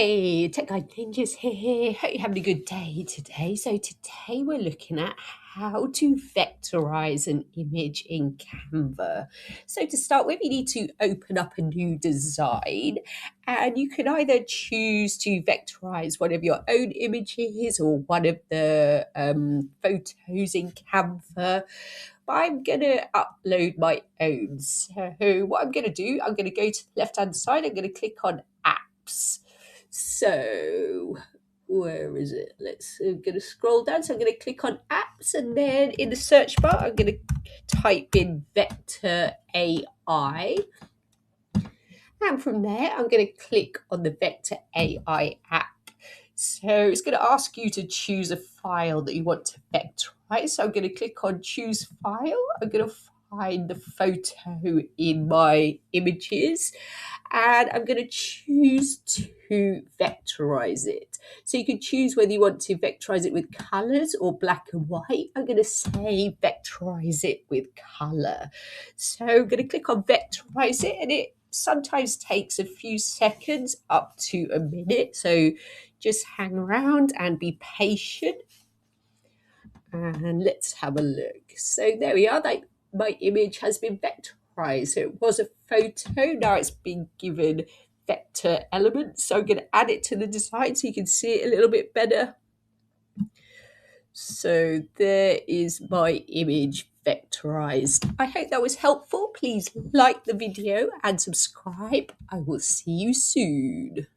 Hey, Tech Guide Ninjas here. Hope you're having a good day today. So today we're looking at how to vectorize an image in Canva. So to start with, you need to open up a new design, and you can either choose to vectorize one of your own images or one of the photos in Canva. But I'm going to upload my own. So what I'm going to do, I'm going to go to the left-hand side. I'm going to click on Apps. So where is it? I'm going to scroll down. So I'm going to click on apps, and then in the search bar, I'm going to type in Vector AI. And from there, I'm going to click on the Vector AI app. So it's going to ask you to choose a file that you want to vectorize. So I'm going to click on choose file. I'm going to find the photo in my images, and I'm going to choose to vectorize it. So you can choose whether you want to vectorize it with colors or black and white. I'm going to say vectorize it with color. So I'm going to click on vectorize it, and it sometimes takes a few seconds up to a minute. So just hang around and be patient. And let's have a look. So there we are. My image has been vectorized. So it was a photo. Now it's been given vector elements. So I'm going to add it to the design so you can see it a little bit better. So there is my image vectorized. I hope that was helpful. Please like the video and subscribe. I will see you soon.